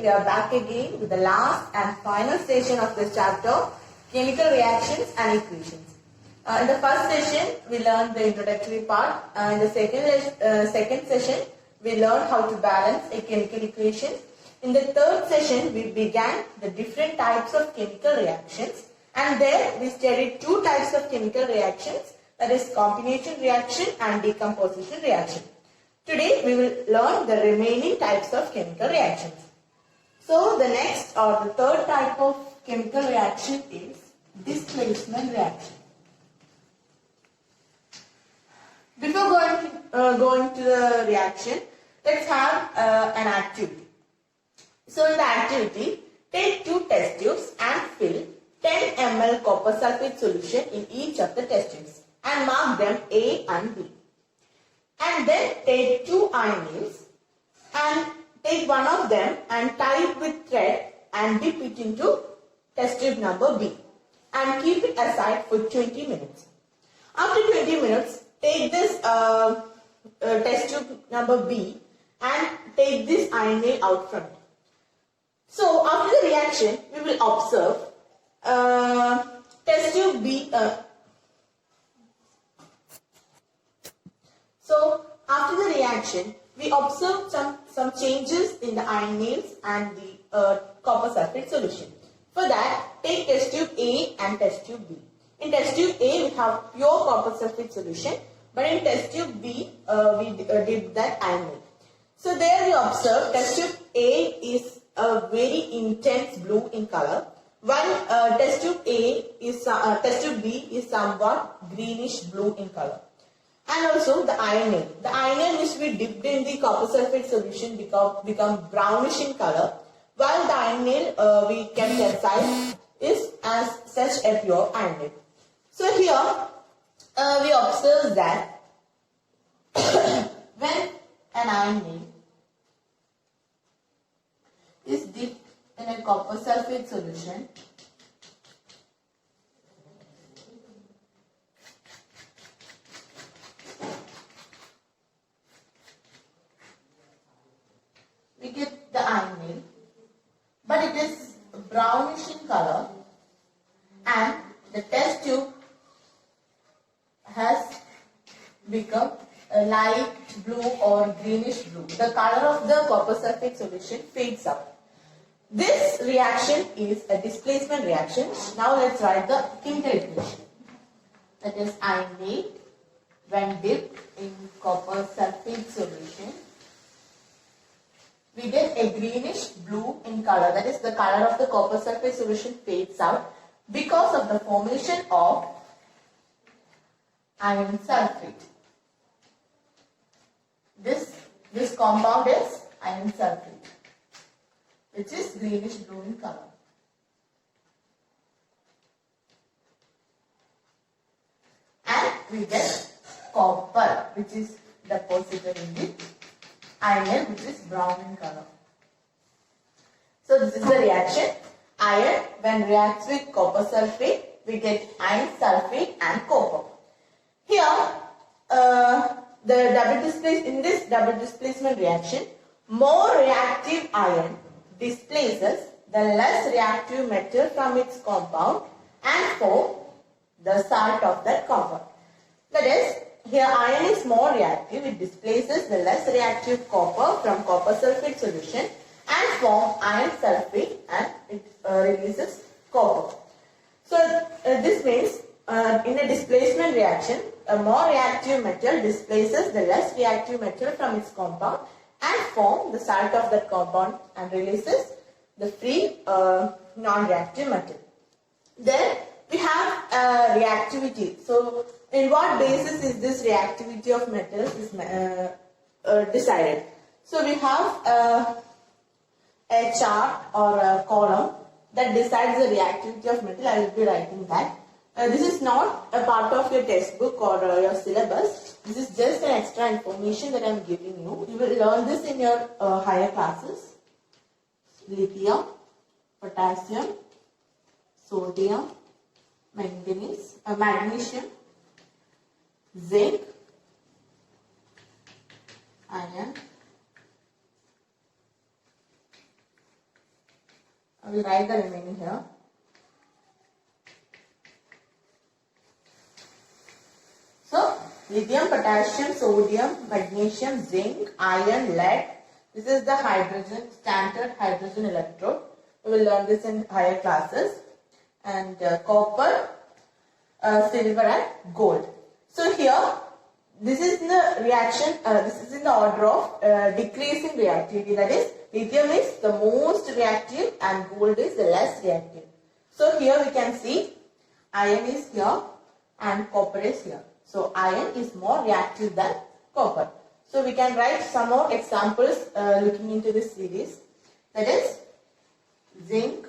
we are back again with the last and final session of this chapter, chemical reactions and equations. In the first session, we learned the introductory part. In the second session, we learned how to balance a chemical equation. In the third session, we began the different types of chemical reactions, and there we studied two types of chemical reactions, that is combination reaction and decomposition reaction. Today we will learn the remaining types of chemical reactions. So the next or the third type of chemical reaction is displacement reaction. Before going to the reaction, let's have an activity. So in the activity, take two test tubes and fill 10 ml copper sulfate solution in each of the test tubes and mark them A and B. And then take two iron nails and take one of them and tie it with thread and dip it into test tube number B and keep it aside for 20 minutes. After 20 minutes, take this test tube number B and take this iron nail out from it. So after the reaction, we will observe test tube B. So after the reaction, we observe some changes in the iron nails and the copper sulfate solution. For that, take test tube A and test tube B. In test tube A, we have pure copper sulfate solution, but in test tube B, we dip that iron nail. So there we observe test tube A is a very intense blue in color, while test tube B is somewhat greenish blue in color. And also the iron nail. The iron nail which we dipped in the copper sulfate solution become brownish in color, while the iron nail we kept aside is as such a pure iron nail. So here we observe that when an iron nail is dipped in a copper sulfate solution, we get the iron nail, but it is brownish in color and the test tube has become a light blue or greenish blue. The color of the copper sulfate solution fades out. This reaction is a displacement reaction. Now let's write the chemical equation. That is iron nail when dipped in copper sulfate solution, we get a greenish blue in color. That is, the color of the copper sulfate solution fades out because of the formation of iron sulfate. This compound is iron sulfate, which is greenish blue in color. And we get copper, which is deposited in the iron nail, which is brown in color. So this is the reaction. Iron when reacts with copper sulfate, we get iron sulfate and copper. Here, in this double displacement reaction, more reactive iron displaces the less reactive metal from its compound and form the salt of that compound. That is, here iron is more reactive, it displaces the less reactive copper from copper sulfate solution and form iron sulfate and it releases copper. So this means in a displacement reaction, a more reactive metal displaces the less reactive metal from its compound and form the salt of that compound and releases the free non-reactive metal. Then we have reactivity. So in what basis is this reactivity of metals decided? So we have a chart or a column that decides the reactivity of metal. I will be writing that. This is not a part of your textbook or your syllabus. This is just an extra information that I am giving you. You will learn this in your higher classes. Lithium, potassium, sodium, manganese, magnesium, zinc, iron, I will write the remaining here. So, lithium, potassium, sodium, magnesium, zinc, iron, lead. This is the hydrogen, standard hydrogen electrode. We will learn this in higher classes. And copper, silver and gold. So here, this is in the reaction, this is in the order of decreasing reactivity. That is, lithium is the most reactive and gold is the less reactive. So here we can see iron is here and copper is here. So iron is more reactive than copper. So we can write some more examples looking into this series. That is, zinc.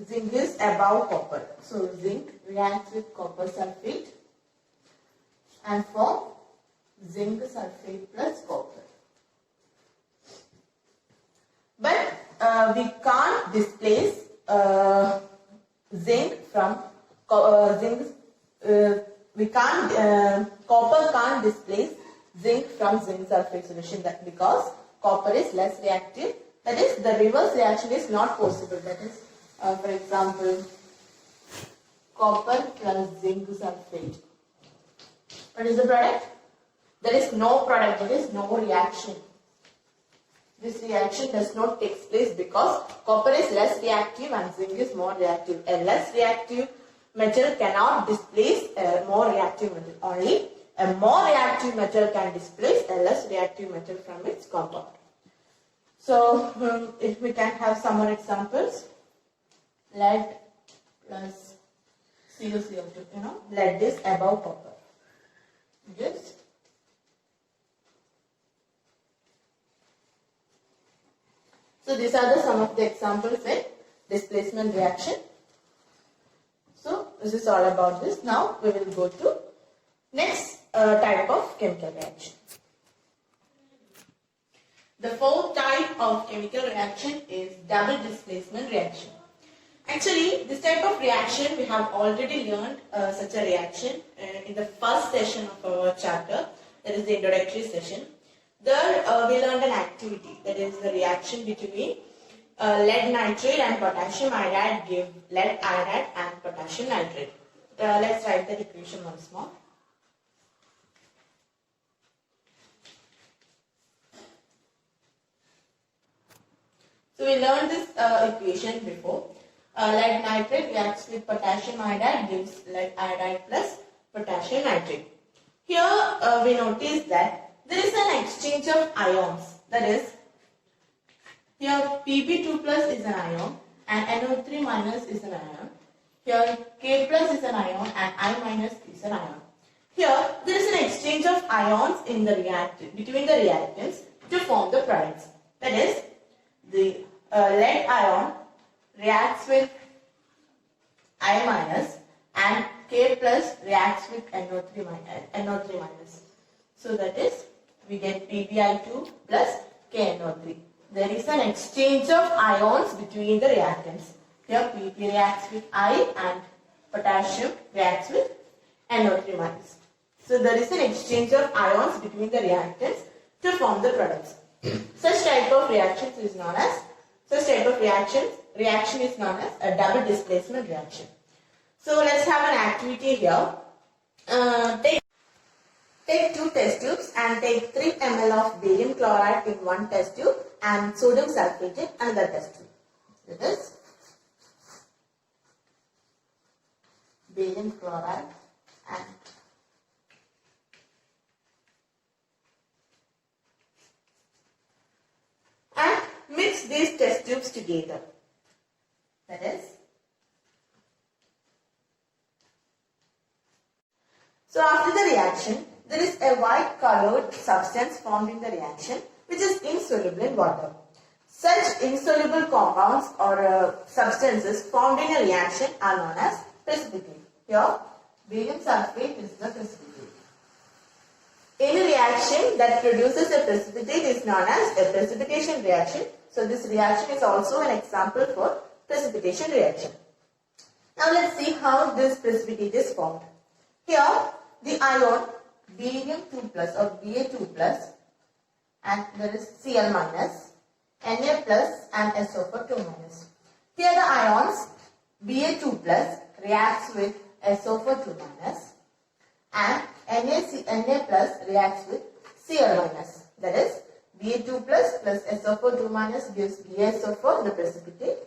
Zinc is above copper. So zinc reacts with copper sulfate and form zinc sulfate plus copper. But we can't displace zinc from copper can't displace zinc from zinc sulfate solution because copper is less reactive. That is, the reverse reaction is not possible. That is, for example, copper plus zinc sulfate. What is the product? There is no product, there is no reaction. This reaction does not take place because copper is less reactive and zinc is more reactive. A less reactive metal cannot displace a more reactive metal. Only a more reactive metal can displace a less reactive metal from its compound. So, if we can have some more examples. Lead plus CuCl2, lead is above copper. Yes. So these are some of the examples in displacement reaction. So this is all about this. Now we will go to next type of chemical reaction. The fourth type of chemical reaction is double displacement reaction. Actually, this type of reaction we have already learned such a reaction in the first session of our chapter, that is the introductory session. There we learned an activity, that is the reaction between lead nitrate and potassium iodide give lead iodide and potassium nitrate. Let's write the equation once more. So we learned this equation before. Lead nitrate reacts with potassium iodide gives lead iodide plus potassium nitrate. Here we notice that there is an exchange of ions. That is, here Pb2 plus is an ion and NO3 minus is an ion. Here K plus is an ion and I minus is an ion. Here there is an exchange of ions in the reactant between the reactants to form the products. That is, the lead ion reacts with I minus and K plus reacts with NO3 minus. So that is, we get PbI2 plus KNO3. There is an exchange of ions between the reactants. Here Pp reacts with I and potassium reacts with NO3 minus. So there is an exchange of ions between the reactants to form the products. Such type of reaction is known as a double displacement reaction. So let's have an activity here. Take 2 test tubes and take 3 ml of barium chloride in one test tube and sodium sulfate in another test tube. That is barium chloride and mix these test tubes together. That is, so after the reaction, there is a white colored substance formed in the reaction which is insoluble in water. Such insoluble compounds or substances formed in a reaction are known as precipitate. Here, barium sulfate is the precipitate. Any reaction that produces a precipitate is known as a precipitation reaction. So this reaction is also an example for precipitation reaction. Now let's see how this precipitate is formed. Here, the ion barium2 plus or Ba2 plus and there is Cl minus, Na plus and SO4 2 minus. Here the ions Ba2 plus reacts with SO4 2 minus and Na plus reacts with Cl minus. That is Ba2 plus SO4 2 minus gives BaSO4, the precipitate,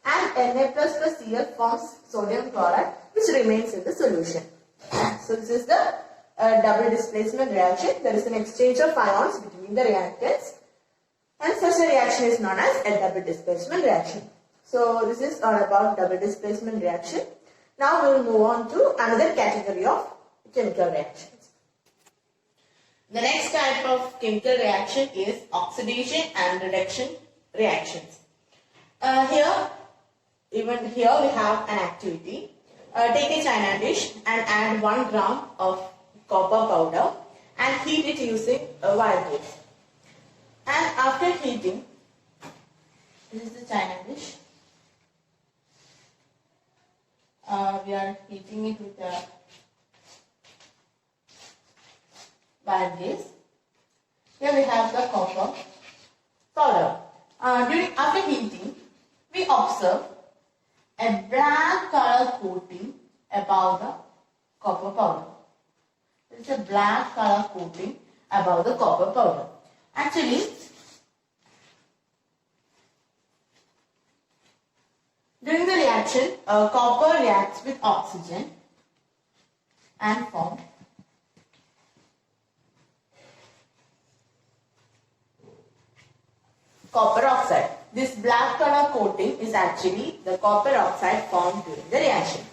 and Na plus Cl forms sodium chloride which remains in the solution. So this is the double displacement reaction. There is an exchange of ions between the reactants, and such a reaction is known as a double displacement reaction. So this is all about double displacement reaction. Now we will move on to another category of chemical reactions. The next type of chemical reaction is oxidation and reduction reactions. Even here we have an activity. Take a china dish and add 1 gram of copper powder and heat it using a wire gas. And after heating, this is the china dish. We are heating it with a wire gas. Here we have the copper powder. After heating, we observe a black color coating above the copper powder. There is a black color coating above the copper powder. Actually, during the reaction, copper reacts with oxygen and form copper oxide. This black color coating is actually the copper oxide formed during the reaction.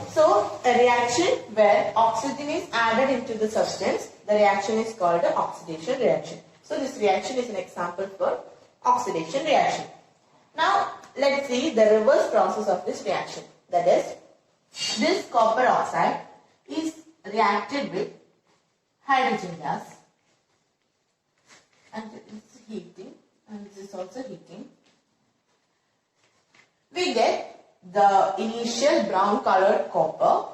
So, a reaction where oxygen is added into the substance, the reaction is called the oxidation reaction. So, this reaction is an example for oxidation reaction. Now, let's see the reverse process of this reaction. That is, this copper oxide is reacted with hydrogen gas and it's heating, and this is also heating. We get the initial brown colored copper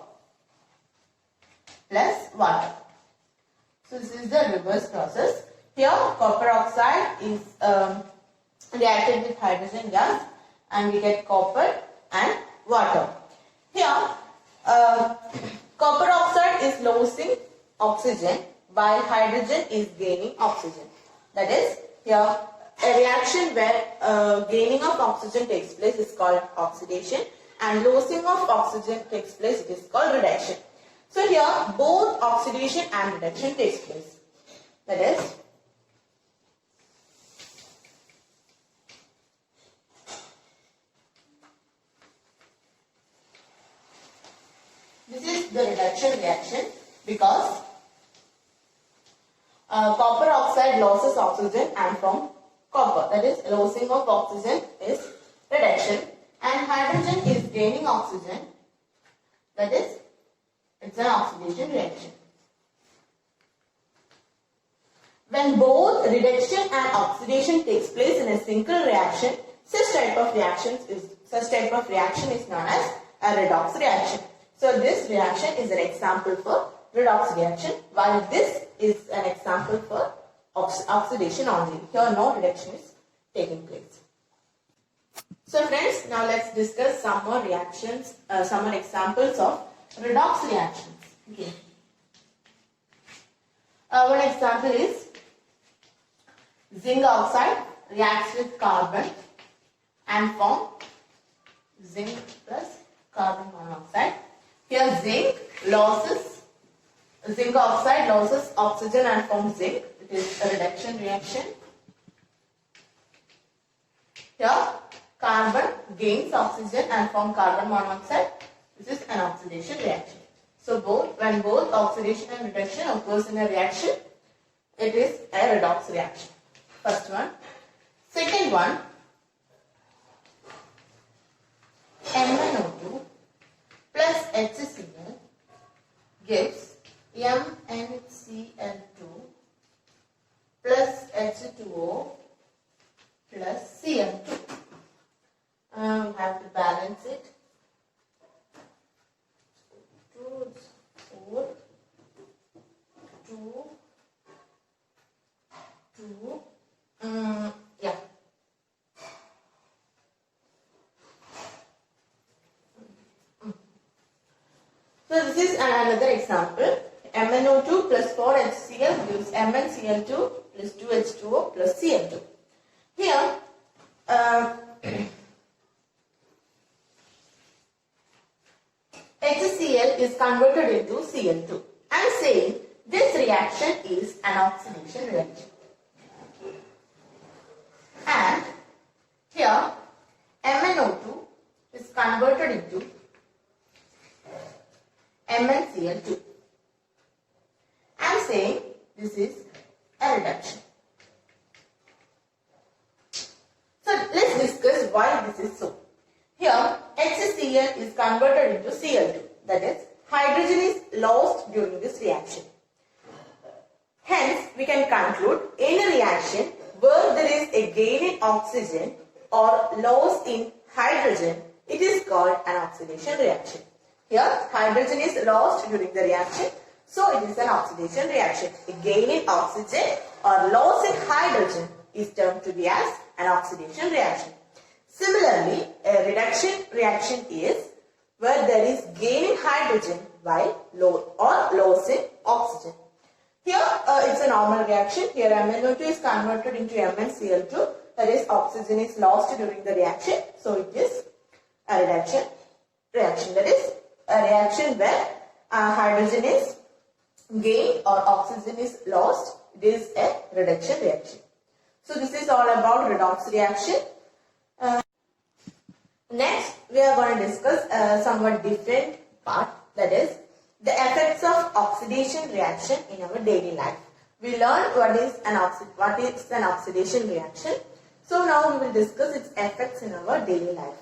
plus water. So this is the reverse process. Here copper oxide is reacted with hydrogen gas and we get copper and water. Here copper oxide is losing oxygen while hydrogen is gaining oxygen. That is, here a reaction where gaining of oxygen takes place is called oxidation and losing of oxygen takes place, it is called reduction. So here both oxidation and reduction takes place. That is, this is the reduction reaction because copper oxide loses oxygen and forms copper. That is, losing of oxygen is reduction and hydrogen is gaining oxygen. That is, it's an oxidation reaction. When both reduction and oxidation takes place in a single reaction, such type of reaction is known as a redox reaction. So this reaction is an example for redox reaction, while this is an example for oxidation only. Here no reduction is taking place. So friends, now let's discuss some more reactions, some more examples of redox reactions. Okay. One example is zinc oxide reacts with carbon and form zinc plus carbon monoxide. Here zinc oxide loses oxygen and forms zinc. It is a reduction reaction. Here carbon gains oxygen and forms carbon monoxide. This is an oxidation reaction. So when both oxidation and reduction occurs in a reaction, it is a redox reaction. First one. Second one, MnO2 plus HCl gives MnCl2 plus H2O plus Cl2. We have to balance it. 2, 4, 2, 2, yeah. So this is another example. MnO2 plus 4HCl gives MnCl2 plus 2H2O plus Cl2. Here, HCl is converted into Cl2. I am saying this reaction is an oxidation reaction. And here MnO2 is converted into MnCl2. I am saying this is a reduction. So let's discuss why this is so. Here HCl is converted into Cl2, that is, hydrogen is lost during this reaction. Hence we can conclude in a reaction where there is a gain in oxygen or loss in hydrogen, it is called an oxidation reaction. Here hydrogen is lost during the reaction, so it is an oxidation reaction. A gain in oxygen or loss in hydrogen is termed to be as an oxidation reaction. Similarly, a reduction reaction is where there is gain in hydrogen while loss in oxygen. Here it's a normal reaction. Here MnO2 is converted into MnCl2. That is, oxygen is lost during the reaction. So it is a reduction reaction. That is a reaction where hydrogen is gained or oxygen is lost. It is a reduction reaction. So this is all about redox reaction. Next, we are going to discuss a somewhat different part, that is the effects of oxidation reaction in our daily life. We learned what is an oxidation reaction. So now we will discuss its effects in our daily life.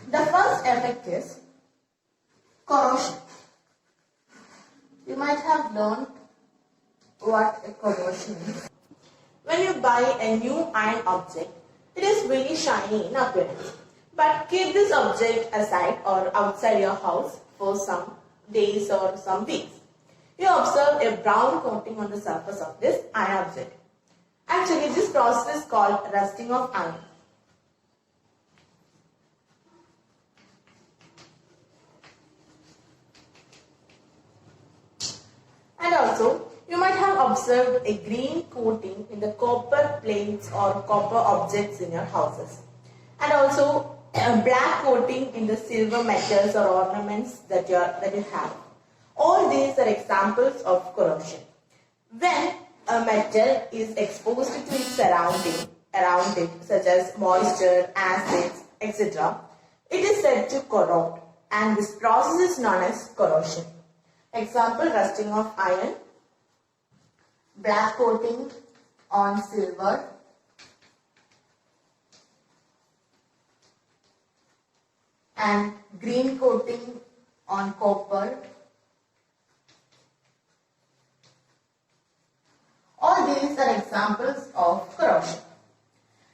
The first effect is corrosion. You might have learned what a corrosion is. When you buy a new iron object, it is very shiny in appearance. But keep this object aside or outside your house for some days or some weeks. You observe a brown coating on the surface of this iron object. Actually, this process is called rusting of iron. And also, you might have observed a green coating in the copper plates or copper objects in your houses. And also, a black coating in the silver metals or ornaments that you have. All these are examples of corrosion. When a metal is exposed to its surrounding around it, such as moisture, acids, etc., it is said to corrode, and this process is known as corrosion. Example, rusting of iron, black coating on silver, and green coating on copper. All these are examples of corrosion.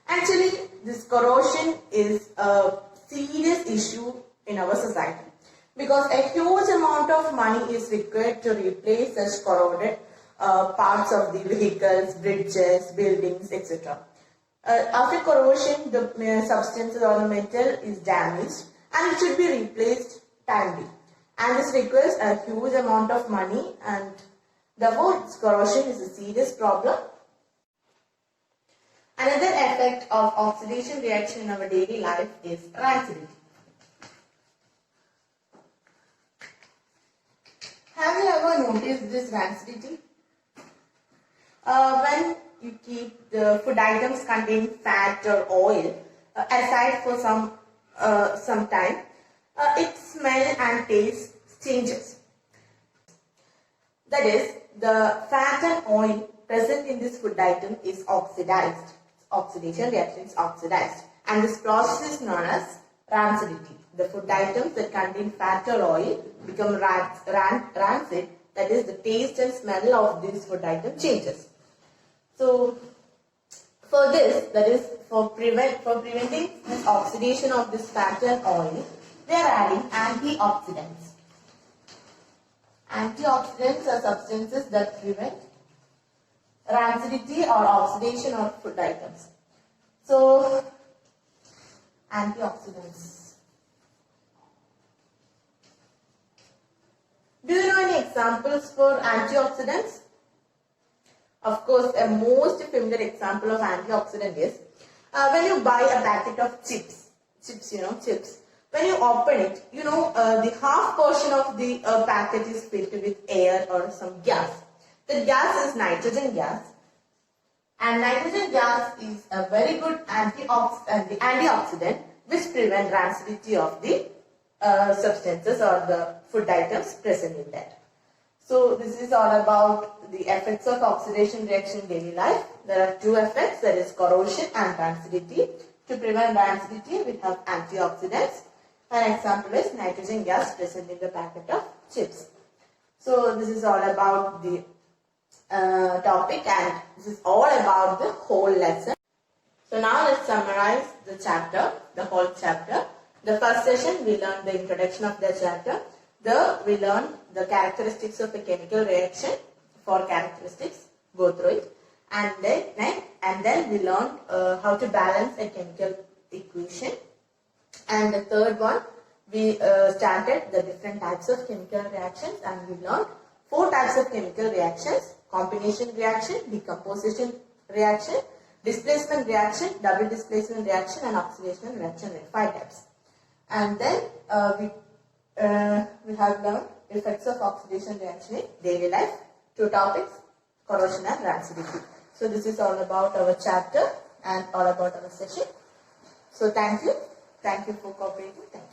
Actually, this corrosion is a serious issue in our society, because a huge amount of money is required to replace such corroded parts of the vehicles, bridges, buildings, etc. After corrosion, the substance or the metal is damaged and it should be replaced timely. And this requires a huge amount of money, and therefore corrosion is a serious problem. Another effect of oxidation reaction in our daily life is rancidity. Have you ever noticed this rancidity? When you keep the food items containing fat or oil aside for some time, its smell and taste changes. That is, the fat and oil present in this food item is oxidized. Oxidation reaction is oxidized, and this process is known as rancidity. The food items that contain fat or oil become rancid, that is, the taste and smell of this food item changes. So, For this, that is for preventing this oxidation of this fat and oil, they are adding antioxidants. Antioxidants are substances that prevent rancidity or oxidation of food items. So, antioxidants. Do you know any examples for antioxidants? Of course, a most familiar example of antioxidant is when you buy a packet of chips. When you open it, the half portion of the packet is filled with air or some gas. The gas is nitrogen gas, and nitrogen gas is a very good antioxidant which prevent rancidity of the substances or the food items present in that. So this is all about the effects of oxidation reaction in daily life. There are two effects, that is corrosion and rancidity. To prevent rancidity, we have antioxidants. An example is nitrogen gas present in the packet of chips. So this is all about the topic, and this is all about the whole lesson. So now let's summarize the chapter, the whole chapter. The first session we learned the introduction of the chapter. We learned the characteristics of a chemical reaction. 4 characteristics, go through it, and then we learned how to balance a chemical equation. And the third one, we started the different types of chemical reactions, and we learned 4 types of chemical reactions: combination reaction, decomposition reaction, displacement reaction, double displacement reaction, and oxidation reaction. 5 types. And then we have learned effects of oxidation reaction in daily life. 2 topics, corrosion and rancidity. So this is all about our chapter and all about our session. So thank you. Thank you for cooperating. Thank you.